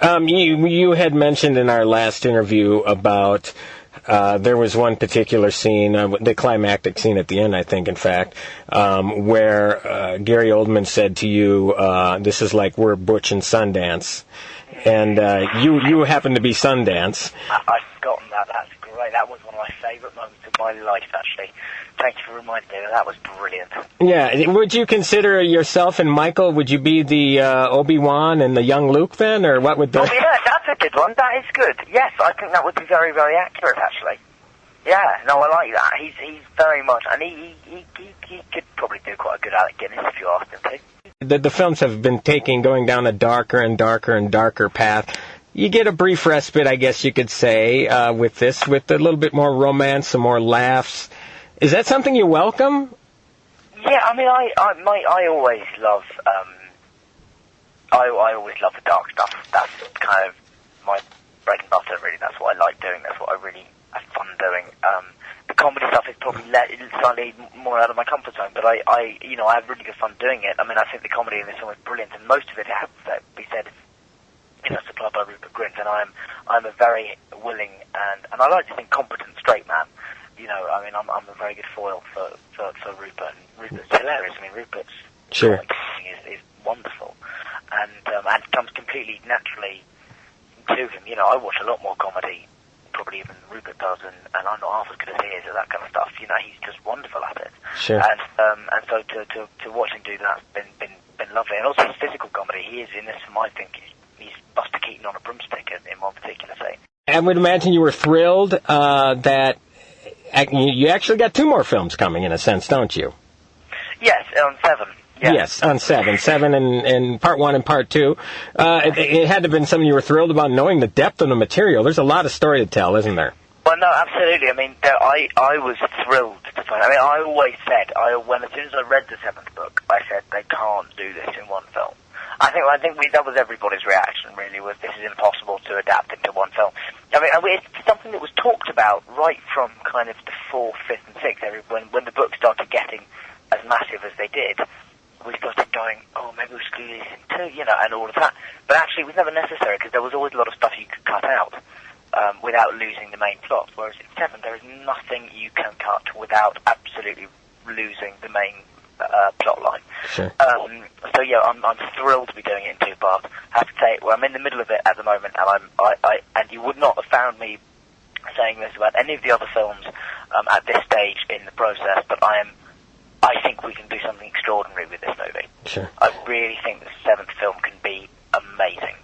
You had mentioned in our last interview about there was one particular scene, the climactic scene at the end, I think, in fact, where Gary Oldman said to you, "This is like we're Butch and Sundance," and you happen to be Sundance. I've forgotten that. That's great. That was one of my favourite moments of my life, actually. Thank you for reminding me. That was brilliant. Yeah. Would you consider yourself and Michael, would you be the Obi-Wan and the young Luke then, or what would the... Oh, yeah, that's a good one. That is good. Yes, I think that would be very, very accurate, actually. Yeah, no, I like that. He's very much... And he could probably do quite a good Alec Guinness if you asked him to. The films have been going down a darker and darker and darker path. You get a brief respite, I guess you could say, with this, with a little bit more romance, some more laughs. Is that something you welcome? Yeah, I mean, I always love, I always love the dark stuff. That's kind of my bread and butter, really. That's what I like doing. That's what I really have fun doing. The comedy stuff is probably slightly more out of my comfort zone, but I have really good fun doing it. I mean, I think the comedy in this film is brilliant, and most of it has to be said is supplied by Rupert Grint, and I'm a very willing and I like to think competent straight man. You know, I mean, I'm a very good foil for Rupert, and Rupert's hilarious. I mean, Rupert's sure is wonderful, and comes completely naturally to him. You know, I watch a lot more comedy, probably even Rupert does, and I'm not half as good as he is at that kind of stuff. You know, he's just wonderful at it. Sure. And so to watch him do that has been lovely, and also his physical comedy. He is in this film, I think, he's Buster Keaton on a broomstick in one particular scene. I would imagine you were thrilled that. You actually got 2 more films coming, in a sense, don't you? Yes, on 7. Yeah. Yes, on 7. 7 in part 1 and part 2. It had to have been something you were thrilled about, knowing the depth of the material. There's a lot of story to tell, isn't there? Well, no, absolutely. I mean, I was thrilled to find. I mean, I always said, as soon as I read the 7th book, I said they can't do this in one film. I think that was everybody's reaction, really, was this is impossible to adapt into one film. I mean, it's something that was talked about right from kind of the 4th, 5th, and 6th. When the books started getting as massive as they did, we started going, oh, maybe we should do this in 2, you know, and all of that. But actually, it was never necessary, because there was always a lot of stuff you could cut out without losing the main plot. Whereas in 7, there is nothing you can cut without absolutely losing the main plot line. Sure. So yeah, I'm thrilled to be doing it in 2 parts. I have to say, well, I'm in the middle of it at the moment, and and you would not have found me saying this about any of the other films at this stage in the process. But I think we can do something extraordinary with this movie. Sure. I really think the 7th film can be amazing.